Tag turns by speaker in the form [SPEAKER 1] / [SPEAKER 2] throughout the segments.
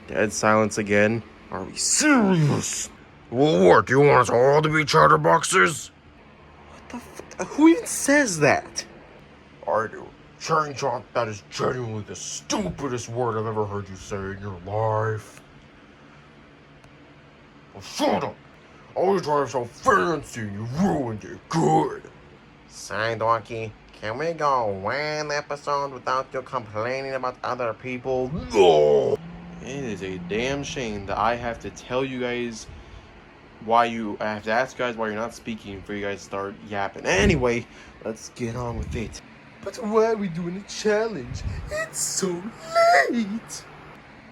[SPEAKER 1] Dead silence again. Are we serious? Well, what? Do you want us all to be chatterboxers? What the who even says that? I do. Chain chomp, that is genuinely the stupidest word I've ever heard you say in your life. Well, shut up! Always trying so fancy, you ruined it good. Sorry, Donkey. Can we go one episode without you complaining about other people? No! It is a damn shame that I have to tell you guys I have to ask you guys why you're not speaking before you guys start yapping. Anyway, let's get on with it. But why are we doing a challenge? It's so late!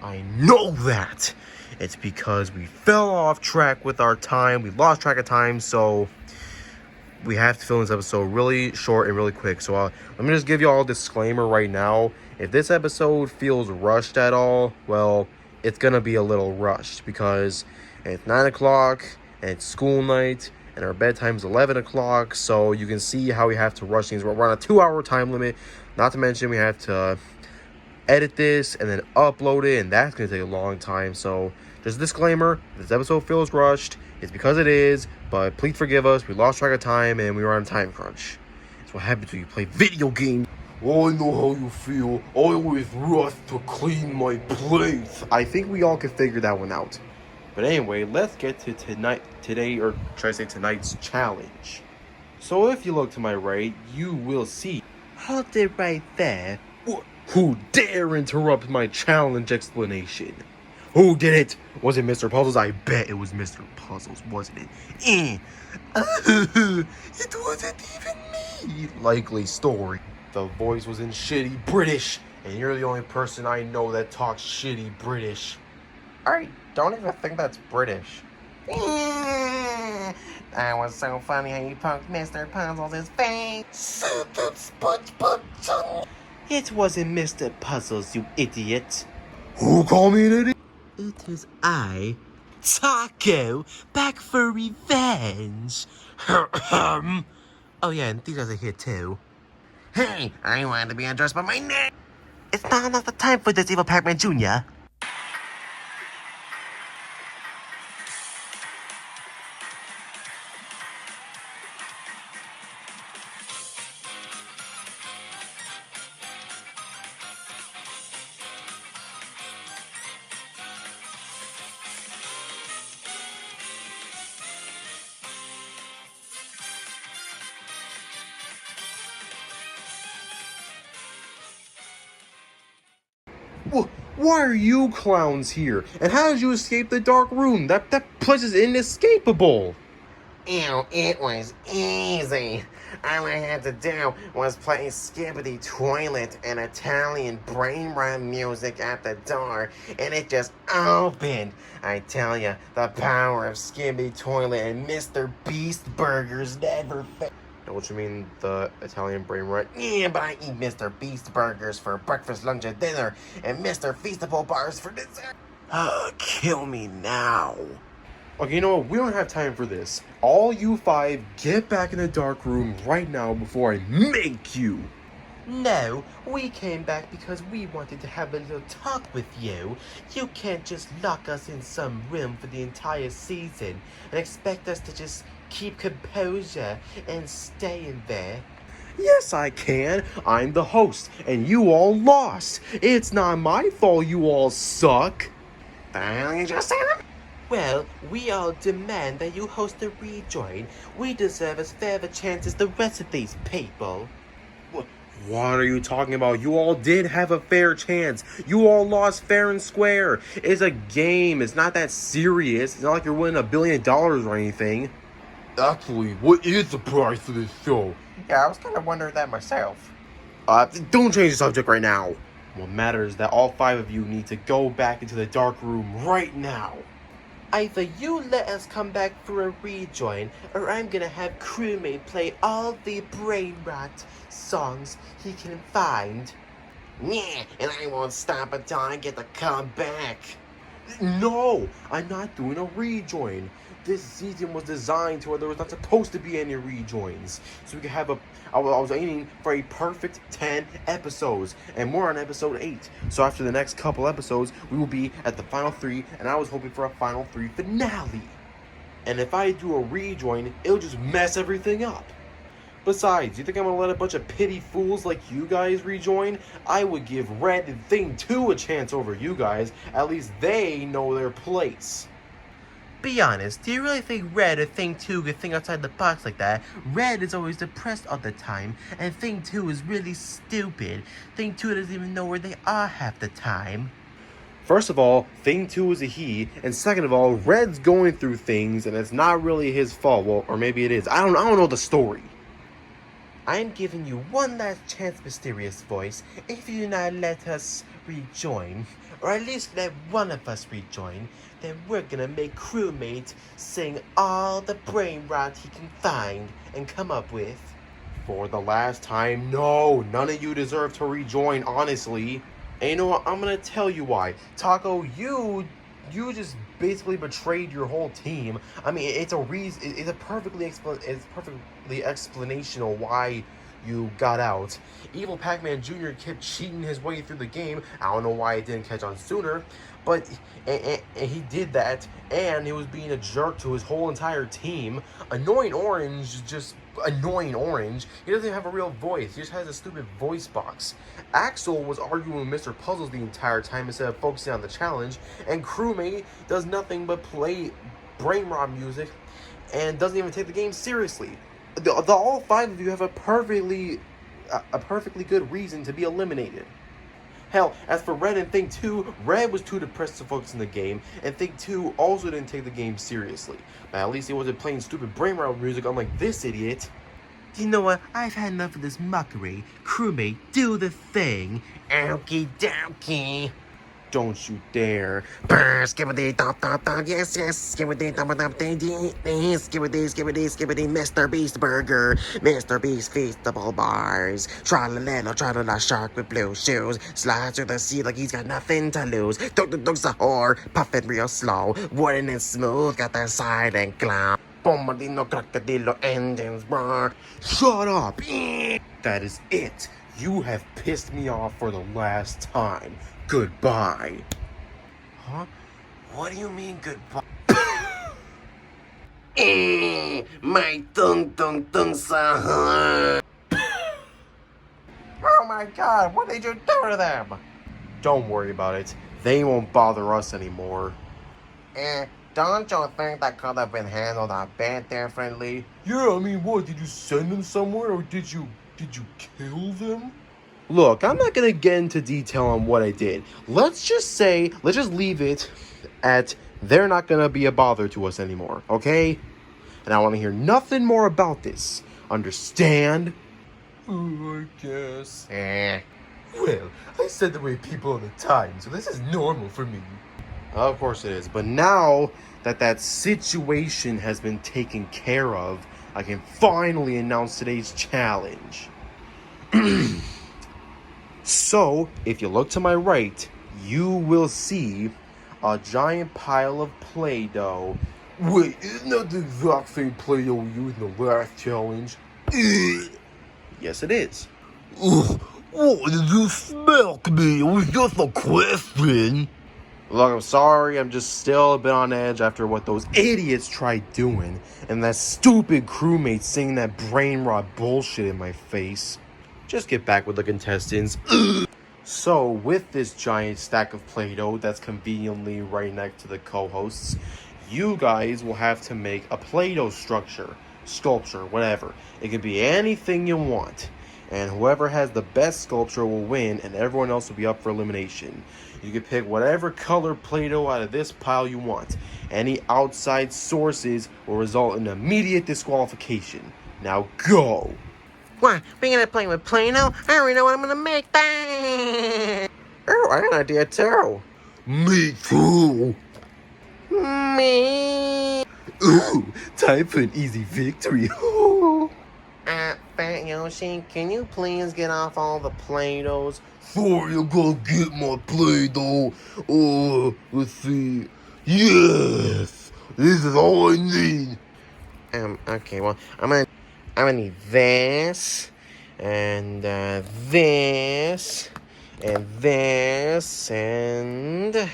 [SPEAKER 1] I know that! It's because we fell off track with our time. We lost track of time, so we have to film this episode really short and really quick. So let me just give you all a disclaimer right now. If this episode feels rushed at all, well, it's gonna be a little rushed because it's 9 o'clock and it's school night and our bedtime's 11 o'clock. So you can see how we have to rush things. We're on a 2-hour time limit. Not to mention we have to edit this and then upload it, and that's gonna take a long time. So just a disclaimer, if this episode feels rushed, it's because it is, but please forgive us. We lost track of time and we were on a time crunch. It's what happens when you play video games. Oh, I know how you feel. I always rush to clean my plates. I think we all can figure that one out. But anyway, let's get to tonight's challenge. So if you look to my right, you will see. Hold it right there. Who dare interrupt my challenge explanation? Who did it? Was it Mr. Puzzles? I bet it was Mr. Puzzles, wasn't it? It wasn't even me. Likely story. The voice was in shitty British, and you're the only person I know that talks shitty British. I don't even think that's British. That was so funny how you poked Mr. Puzzles' face. So that's Spongebob. It wasn't Mr. Puzzles, you idiot. Who called me an idiot? It is I, Taco, back for revenge. Oh yeah, and these guys are here too. Hey, I wanted to be addressed by my name. It's not enough time for this, Evil Pac-Man Jr. Why are you clowns here? And how did you escape the dark room? That place is inescapable. Ew, it was easy. All I had to do was play Skibbity Toilet and Italian brain rot music at the door, and it just opened. I tell ya, the power of Skibbity Toilet and Mr. Beast Burgers never failed. What you mean, the Italian brain rot? Yeah, but I eat Mr. Beast Burgers for breakfast, lunch, and dinner, and Mr. Feastable bars for dessert. Kill me now. Okay, you know what? We don't have time for this. All you 5, get back in the dark room right now before I make you. No, we came back because we wanted to have a little talk with you. You can't just lock us in some room for the entire season and expect us to just keep composure and stay in there. Yes, I can. I'm the host, and you all lost. It's not my fault you all suck. The hell you just said? Well, we all demand that you host a rejoin. We deserve as fair a chance as the rest of these people. What are you talking about? You all did have a fair chance. You all lost fair and square. It's a game. It's not that serious. It's not like you're winning $1 billion or anything. Actually, what is the price for this show? Yeah, I was kind of wondering that myself. Don't change the subject right now. What matters is that all 5 of you need to go back into the dark room right now. Either you let us come back for a rejoin, or I'm gonna have crewmate play all the brain rot songs he can find. Yeah, and I won't stop until I get to come back. No, I'm not doing a rejoin. This season was designed to where there was not supposed to be any rejoins. So we could have I was aiming for a perfect 10 episodes. And we're on episode 8. So after the next couple episodes, we will be at the final 3. And I was hoping for a final 3 finale. And if I do a rejoin, it'll just mess everything up. Besides, you think I'm gonna let a bunch of pity fools like you guys rejoin? I would give Red and Thing 2 a chance over you guys. At least they know their place. Be honest, do you really think Red or Thing 2 could think outside the box like that? Red is always depressed all the time, and Thing 2 is really stupid. Thing 2 doesn't even know where they are half the time. First of all, Thing 2 is a he, and second of all, Red's going through things, and it's not really his fault. Well, or maybe it is. I don't know the story. I'm giving you one last chance, mysterious voice. If you do not let us rejoin, or at least let one of us rejoin, then we're gonna make crewmate sing all the brain rot he can find and come up with. For the last time, no, none of you deserve to rejoin, honestly. And you know what, I'm gonna tell you why. Taco, you just basically betrayed your whole team. I mean, it's a perfectly explanational why you got out. Evil Pac-Man Jr. kept cheating his way through the game. I don't know why it didn't catch on sooner, but and he did that, and he was being a jerk to his whole entire team. Annoying Orange, just annoying Orange. He doesn't even have a real voice. He just has a stupid voice box. Axel was arguing with Mr. Puzzles the entire time instead of focusing on the challenge, and Crewmate does nothing but play brain rot music and doesn't even take the game seriously. All 5 of you have a perfectly good reason to be eliminated. Hell, as for Red and Thing 2, Red was too depressed to focus in the game, and Thing 2 also didn't take the game seriously. But at least he wasn't playing stupid brain rot music unlike this idiot. You know what? I've had enough of this mockery. Crewmate, do the thing. Okie dokie. Don't you dare. Skibbity dop dop dop, yes, skibbity dop dop skibbity, Mr. Beast Burger, Mr. Beast Feastable Bars, tra-la-la, shark with blue shoes, slides through the sea like he's got nothing to lose, dog's a whore, puffin' real slow, wooden and smooth, got that silent clown, bombardino, crocodilo, engines, bar. Shut up! That is it. You have pissed me off for the last time. Goodbye. Huh? What do you mean goodbye? My tung sa. Oh my god, what did you do to them? Don't worry about it. They won't bother us anymore. Don't you think that could have been handled a bit differently? Yeah, I mean, what? Did you send them somewhere or did you kill them? Look, I'm not going to get into detail on what I did. Let's just leave it at they're not going to be a bother to us anymore, okay? And I want to hear nothing more about this. Understand? I guess. Well, I send away people all the time, so this is normal for me. Of course it is. But now that situation has been taken care of, I can finally announce today's challenge. So, if you look to my right, you will see a giant pile of Play-Doh. Wait, isn't that the exact same Play-Doh we used in the last challenge? Yes, it is. What did you smell me? It was just a question. Look, I'm sorry, I'm just still a bit on edge after what those idiots tried doing, and that stupid crewmate singing that brain rot bullshit in my face. Just get back with the contestants. So, with this giant stack of Play-Doh that's conveniently right next to the co-hosts, you guys will have to make a Play-Doh sculpture, whatever. It can be anything you want. And whoever has the best sculpture will win, and everyone else will be up for elimination. You can pick whatever color Play-Doh out of this pile you want. Any outside sources will result in immediate disqualification. Now go! What? We're gonna play with Play-Doh? I already know what I'm gonna make. Oh, I got an idea too. Me too. Me. Ooh, time for an easy victory. Thank Yoshi, can you please get off all the Play-Dohs?
[SPEAKER 2] Sorry, I gotta get my Play-Doh. Let's see. Yes! This is all I need.
[SPEAKER 1] Okay, well, I'm gonna need this, and this, and this, and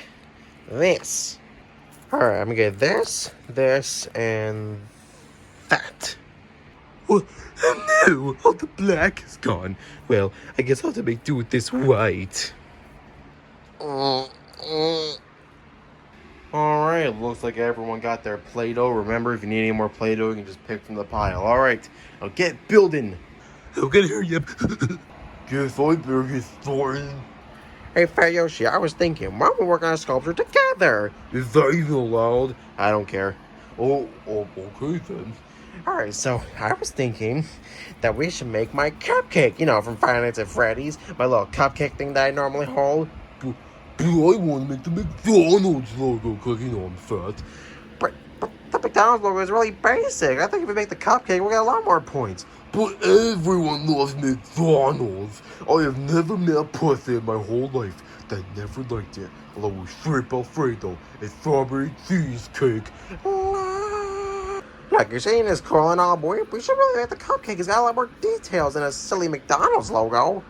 [SPEAKER 1] this. Alright, I'm gonna get this, and that.
[SPEAKER 2] Well, oh no, all the black is gone. Well, I guess I'll have to make do with this white.
[SPEAKER 1] Alright, looks like everyone got their Play-Doh. Remember, if you need any more Play-Doh, you can just pick from the pile. Alright, now get building.
[SPEAKER 2] I'm gonna hurry up. Guess I better get started.
[SPEAKER 1] Hey, Fat Yoshi, I was thinking, why don't we work on a sculpture together?
[SPEAKER 2] Is that even allowed?
[SPEAKER 1] I don't care.
[SPEAKER 2] Oh, okay then.
[SPEAKER 1] Alright, so I was thinking that we should make my cupcake, you know, from Five Nights at Freddy's. My little cupcake thing that I normally hold.
[SPEAKER 2] But I want to make the McDonald's logo because, you know, I'm fat.
[SPEAKER 1] But the McDonald's logo is really basic. I think if we make the cupcake, we'll get a lot more points.
[SPEAKER 2] But everyone loves McDonald's. I have never met a person in my whole life that never liked it. Although it was shrimp Alfredo and strawberry cheesecake.
[SPEAKER 1] Look, you're saying this cool and all, boy. We should really make the cupcake. It's got a lot more details than a silly McDonald's logo.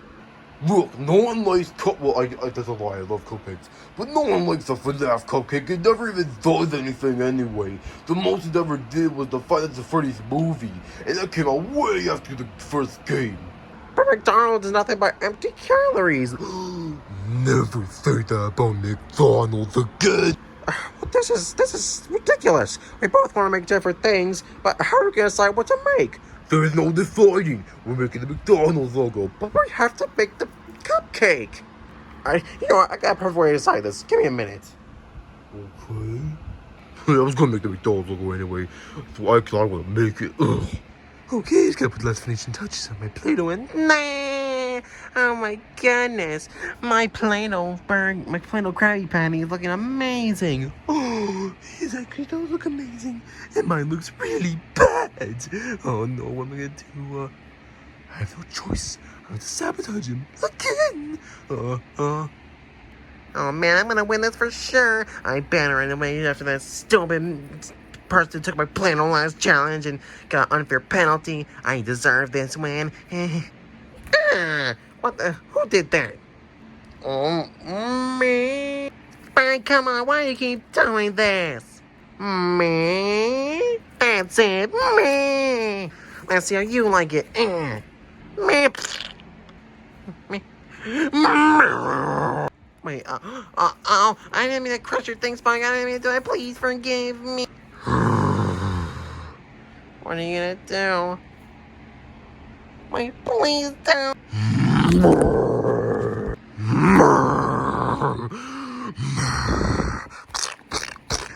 [SPEAKER 2] Look, no one likes well, that's a lie, I love cupcakes. But no one likes a FNAF cupcake, it never even does anything anyway. The most it ever did was the Five Nights at Freddy's movie, and that came out way after the first game.
[SPEAKER 1] But McDonald's is nothing but empty calories.
[SPEAKER 2] Never say that about McDonald's again!
[SPEAKER 1] This is ridiculous. We both want to make different things, but how are we going to decide what to make?
[SPEAKER 2] There is no deciding. We're making the McDonald's logo.
[SPEAKER 1] But we have to make the cupcake. Alright, you know what? I got a perfect way to decide this. Give me a minute.
[SPEAKER 2] Okay. I was gonna make the McDonald's logo anyway, so I want to make it. Ugh. Okay, just gotta put the last finishing touches on my Play-Doh and
[SPEAKER 1] Nah! Oh my goodness. My Play-Doh Krabby Patty is looking amazing.
[SPEAKER 2] oh, his actually does look amazing, and mine looks really bad. Oh no, what am I gonna do? I have no choice. I have to sabotage him again.
[SPEAKER 1] Oh man, I'm gonna win this for sure. I better anyway after that stupid person took my Play-Doh last challenge and got an unfair penalty. I deserve this win. What the? Who did that? Me. Fine, come on, why do you keep doing this? Me. That's it, me. Let's see how you like it. Me. Wait, I didn't mean to crush your thing, Spong. I didn't mean to do it. Please forgive me. What are you gonna do? Wait, please don't.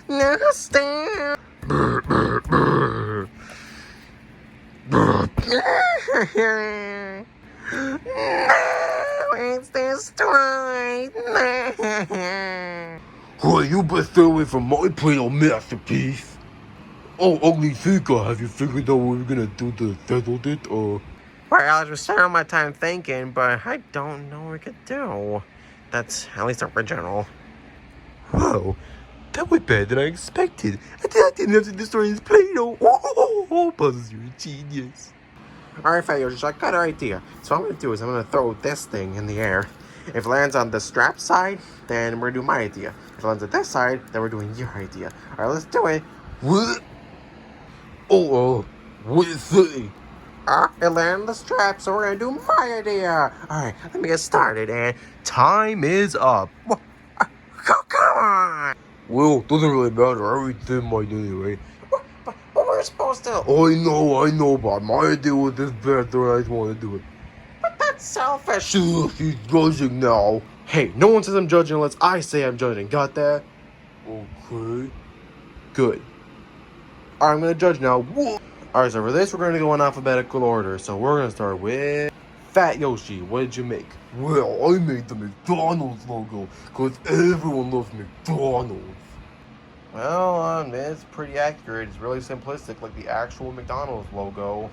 [SPEAKER 1] No, stop. No, it's destroyed. No.
[SPEAKER 2] Well, you best stay away from my Play-Doh masterpiece. Oh, Ugly Seeker, have you figured out what we're gonna do to settle it, or?
[SPEAKER 1] Well, I was spending all my time thinking, but I don't know what we could do. That's at least original.
[SPEAKER 2] Wow, that went better than I expected. I didn't have to destroy his Play-Doh. Oh, Buzz, you're a genius.
[SPEAKER 1] Alright, Fat Yoshi, I got an idea. So what I'm gonna do is I'm gonna throw this thing in the air. If it lands on the strap side, then we're doing my idea. If it lands on this side, then we're doing your idea. Alright, let's do it.
[SPEAKER 2] What? Oh, what did it say?
[SPEAKER 1] It landed on the strap, so we're gonna do my idea. Alright, let me get started, and time is up. Come on!
[SPEAKER 2] Well, doesn't really matter. I already did mine anyway.
[SPEAKER 1] But we're supposed to.
[SPEAKER 2] I know, but my idea was this better. I just want to do it.
[SPEAKER 1] But that's selfish.
[SPEAKER 2] She's judging now.
[SPEAKER 1] Hey, no one says I'm judging unless I say I'm judging. Got that?
[SPEAKER 2] Okay.
[SPEAKER 1] Good. Alright, I'm gonna judge now. Alright, so for this, we're gonna go in alphabetical order. So we're gonna start with Fat Yoshi. What did you make?
[SPEAKER 2] Well, I made the McDonald's logo because everyone loves McDonald's.
[SPEAKER 1] Well, it's pretty accurate. It's really simplistic, like the actual McDonald's logo.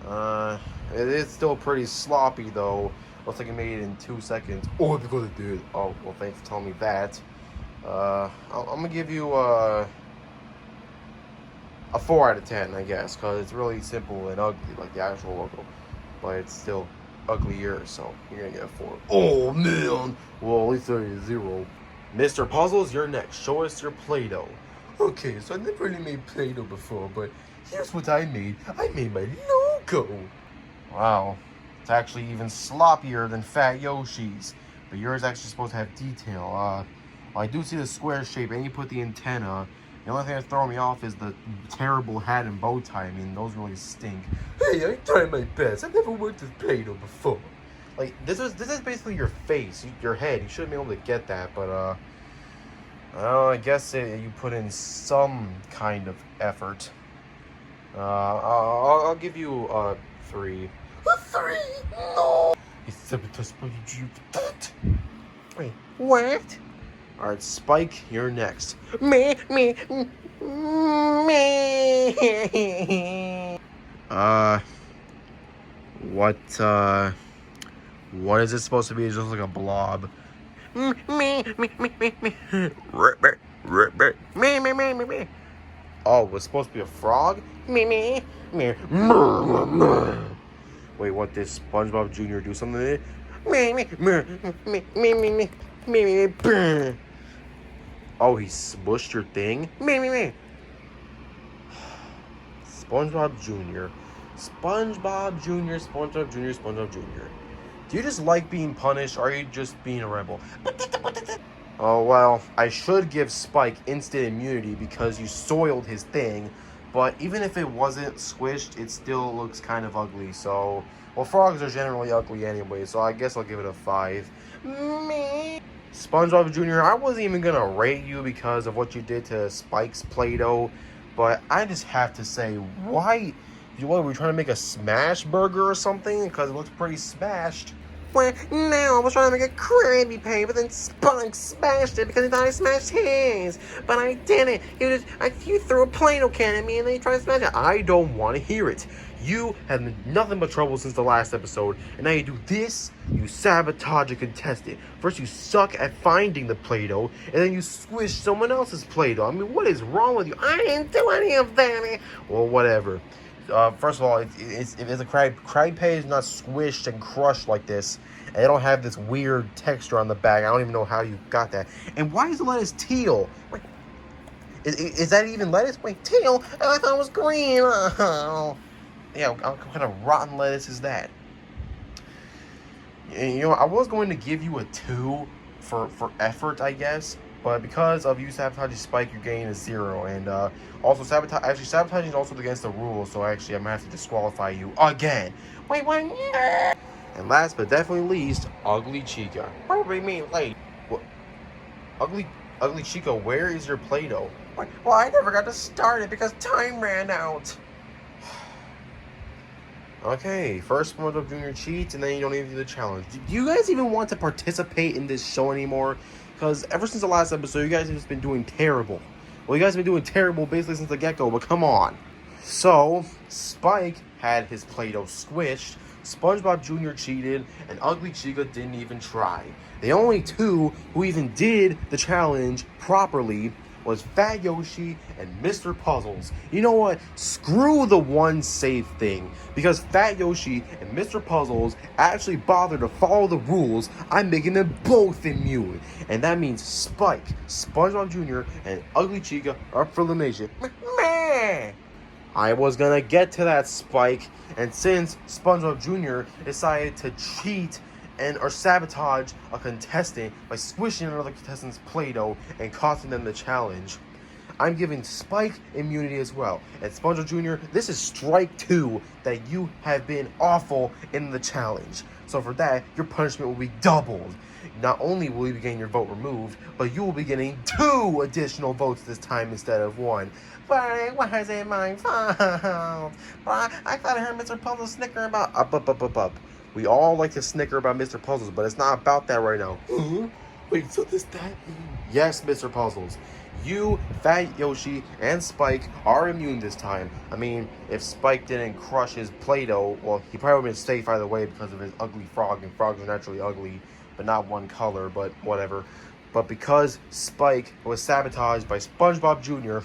[SPEAKER 1] It is still pretty sloppy though. Looks like it made it in 2 seconds.
[SPEAKER 2] Oh, because it did.
[SPEAKER 1] Oh, well, thanks for telling me that. I'm gonna give you a 4 out of 10, I guess, because it's really simple and ugly, like the actual logo, but it's still uglier, so you're gonna get a 4.
[SPEAKER 2] Oh, man. Well, at least I get a 0.
[SPEAKER 1] Mr. Puzzles, you're next. Show us your Play-Doh.
[SPEAKER 2] Okay, so I never really made Play-Doh before, but here's what I made. I made my logo.
[SPEAKER 1] Wow, it's actually even sloppier than Fat Yoshi's, but yours actually supposed to have detail. I do see the square shape, and you put the antenna. The only thing that's throwing me off is the terrible hat and bow tie. I mean, those really stink.
[SPEAKER 2] Hey, I tried my best. I've never worked with Play-Doh before.
[SPEAKER 1] Like, this is basically your face, your head. You should be able to get that, but I guess you put in some kind of effort. I'll give you 3.
[SPEAKER 2] A 3? No.
[SPEAKER 1] It's sabotage. Wait, what? Alright, Spike, you're next. Me. What is it supposed to be? It's just like a blob. Me. Oh, it's supposed to be a frog? Me. Wait, what, did SpongeBob Jr. do something to it? Oh, he smushed your thing? SpongeBob Jr. SpongeBob Jr. Do you just like being punished, or are you just being a rebel? Oh, well, I should give Spike instant immunity because you soiled his thing, but even if it wasn't squished, it still looks kind of ugly, so... Well, frogs are generally ugly anyway, so I guess I'll give it a 5. SpongeBob Jr., I wasn't even gonna rate you because of what you did to Spike's Play-Doh, but I just have to say, why... What, were you trying to make a smash burger or something? Because it looks pretty smashed. Well, no, I was trying to make a Krabby Patty, but then Spike smashed it because he thought I smashed his. But I didn't. You threw a Play-Doh can at me and then you tried to smash it. I don't want to hear it. You have been nothing but trouble since the last episode, and now you do this? You sabotage a contestant. First you suck at finding the Play-Doh, and then you squish someone else's Play-Doh. I mean, what is wrong with you? I didn't do any of that. Well, whatever. First of all, if it's a Krabby Patty is not squished and crushed like this, and they don't have this weird texture on the back. I don't even know how you got that. And why is the lettuce teal? Wait, is that even lettuce? Wait, teal? I thought it was green. Oh. Yeah, what kind of rotten lettuce is that? And, you know, I was going to give you a 2 for effort, I guess. But because of you sabotaging Spike, you're getting a 0. And also, sabotaging is also against the rules. So actually, I'm going to have to disqualify you again. Wait, what? And last but definitely least, Ugly Chica. What do you mean late? What? Ugly Chica, where is your Play-Doh? Well, I never got to start it because time ran out. Okay, first SpongeBob Jr. cheats, and then you don't even do the challenge. Do you guys even want to participate in this show anymore? Because ever since the last episode, you guys have just been doing terrible. Well, you guys have been doing terrible basically since the get-go, but come on. So, Spike had his Play-Doh squished, SpongeBob Jr. cheated, and Ugly Chica didn't even try. The only two who even did the challenge properly was Fat Yoshi and Mr. Puzzles. You know what? Screw the one safe thing. Because Fat Yoshi and Mr. Puzzles actually bothered to follow the rules, I'm making them both immune. And that means Spike, SpongeBob Jr., and Ugly Chica are up for elimination. Meh. I was gonna get to that, Spike. And since SpongeBob Jr. decided to cheat or sabotage a contestant by squishing another contestant's Play-Doh and costing them the challenge, I'm giving Spike immunity as well. And SpongeBob Jr., this is strike 2 that you have been awful in the challenge. So for that, your punishment will be doubled. Not only will you be getting your vote removed, but you will be getting 2 additional votes this time instead of 1. But it wasn't my fault. But I thought I heard Mr. Puzzle snicker about up. We all like to snicker about Mr. Puzzles, but it's not about that right now.
[SPEAKER 2] Wait, so does that mean?
[SPEAKER 1] Yes, Mr. Puzzles. You, Fat Yoshi, and Spike are immune this time. I mean, if Spike didn't crush his Play-Doh, well, he probably would have been safe either way because of his ugly frog, and frogs are naturally ugly, but not one color, but whatever. But because Spike was sabotaged by Spongebob Jr.,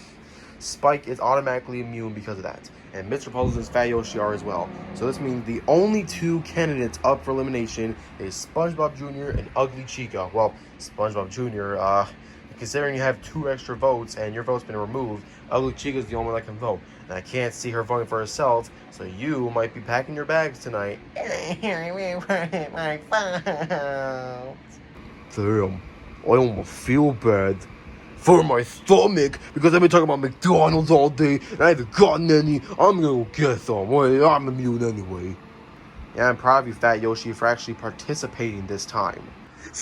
[SPEAKER 1] Spike is automatically immune because of that. And Mr. Puzzles and Fat Yoshi are as well. So this means the only two candidates up for elimination is SpongeBob Jr. and Ugly Chica. Well, SpongeBob Jr., considering you have 2 extra votes and your vote's been removed, Ugly Chica's the only one that can vote. And I can't see her voting for herself, so you might be packing your bags tonight.
[SPEAKER 2] Damn, I almost feel bad for my stomach because I've been talking about McDonald's all day and I haven't gotten any. I'm gonna go get some. Well, I'm immune anyway.
[SPEAKER 1] Yeah, I'm proud of you, Fat Yoshi, for actually participating this time.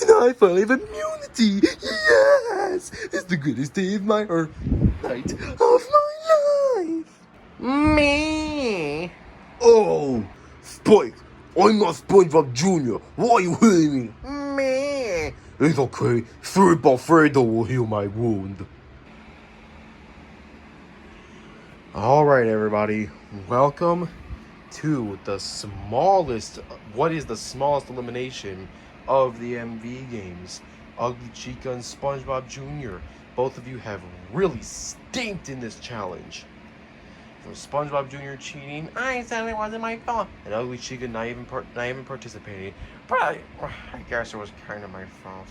[SPEAKER 2] And I finally have immunity. Yes, it's the greatest day of my night of my life.
[SPEAKER 1] Me.
[SPEAKER 2] Oh, Spike, I'm not SpongeBob Jr. Why are you hitting me?
[SPEAKER 1] Me.
[SPEAKER 2] It's okay. Fruit Alfredo will heal my wound.
[SPEAKER 1] Alright, everybody. Welcome to the smallest, what is the smallest elimination of the MV games. Ugly Chica and SpongeBob Jr. Both of you have really stinked in this challenge. For SpongeBob Jr. cheating, I said it wasn't my fault. And Ugly Chica not even participating. But I guess it was kind of my fault.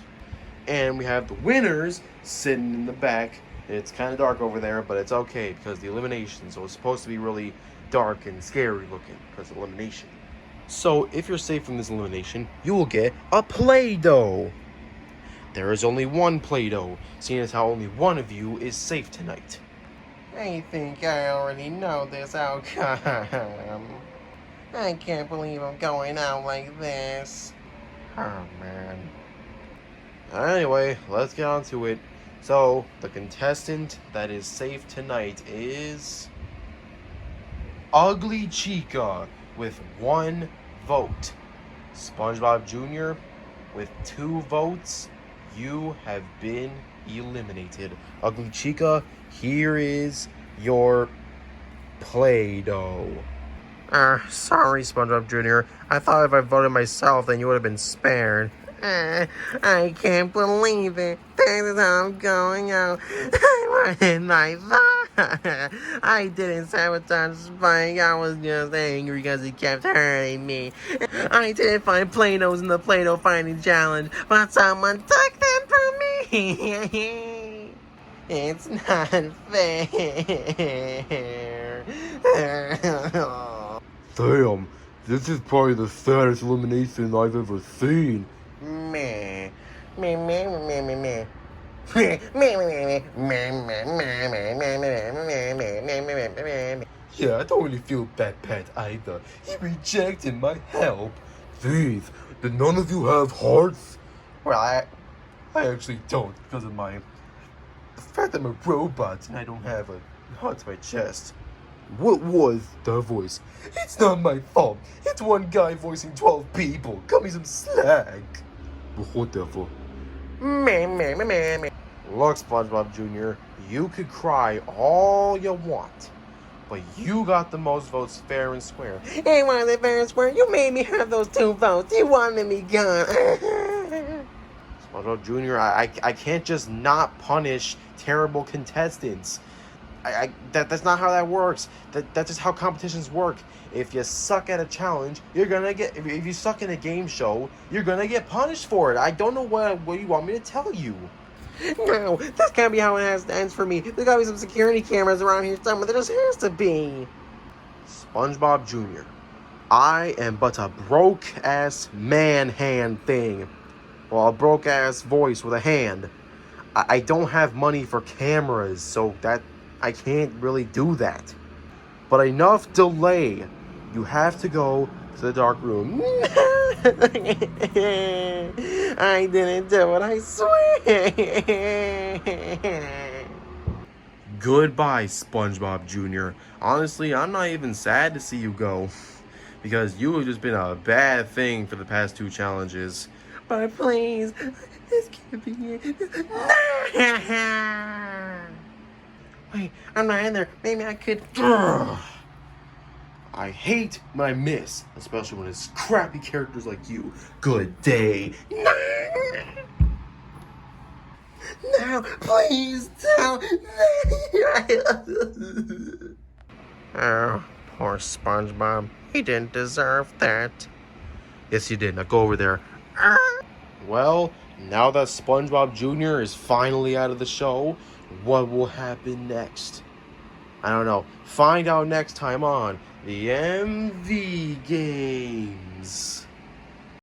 [SPEAKER 1] And we have the winners sitting in the back. It's kind of dark over there, but it's okay because the elimination. So it's supposed to be really dark and scary looking because of elimination. So if you're safe from this elimination, you will get a Play-Doh. There is only one Play-Doh, seeing as how only one of you is safe tonight. I think I already know this outcome. I can't believe I'm going out like this. Oh, man. Anyway, let's get on to it. So, the contestant that is safe tonight is Ugly Chica with 1 vote. SpongeBob Jr. with 2 votes. You have been eliminated. Ugly Chica, here is your Play-Doh. Sorry, SpongeBob Jr. I thought if I voted myself, then you would have been spared. I can't believe it. This is how I'm going out. What did I thought? I didn't sabotage Spike. I was just angry because he kept hurting me. I didn't find Play-Dohs in the Play-Doh finding challenge, but someone took them from me. It's not fair.
[SPEAKER 2] Damn, this is probably the saddest elimination I've ever seen.
[SPEAKER 1] Meh. Meh, meh, meh, meh, meh.
[SPEAKER 2] Yeah, I don't really feel bad Pat either. He rejected my help. Jeez, did none of you have hearts?
[SPEAKER 1] Well,
[SPEAKER 2] I actually don't because of the fact that I'm a robot and I don't have a heart to my chest. What was that voice? It's not my fault. It's one guy voicing 12 people. Cut me some slack. Whatever.
[SPEAKER 1] Look, SpongeBob Jr., you could cry all you want, but you got the most votes fair and square. Hey, was it fair and square? You made me have those 2 votes. You wanted me gone. SpongeBob Jr., I can't just not punish terrible contestants. That's not how that works. That's just how competitions work. If you suck at a challenge, you're gonna get. If you suck in a game show, you're gonna get punished for it. I don't know what you want me to tell you. No, this can't be how it ends for me. There's gotta be some security cameras around here somewhere. There just has to be. SpongeBob Jr., I am but a broke-ass man hand thing. Well, a broke-ass voice with a hand. I don't have money for cameras, so that I can't really do that. But enough delay. You have to go to the dark room. I didn't do it, I swear. Goodbye, SpongeBob Jr. Honestly, I'm not even sad to see you go, because you have just been a bad thing for the past 2 challenges. But please, this can't be it. Wait, I'm not in there. Maybe I could. I hate when I miss, especially when it's crappy characters like you. Good day. Now, please don't. Oh, poor Spongebob. He didn't deserve that. Yes, he did. Now go over there. Well, now that SpongeBob Jr. is finally out of the show, what will happen next? I don't know. Find out next time on the MV Games.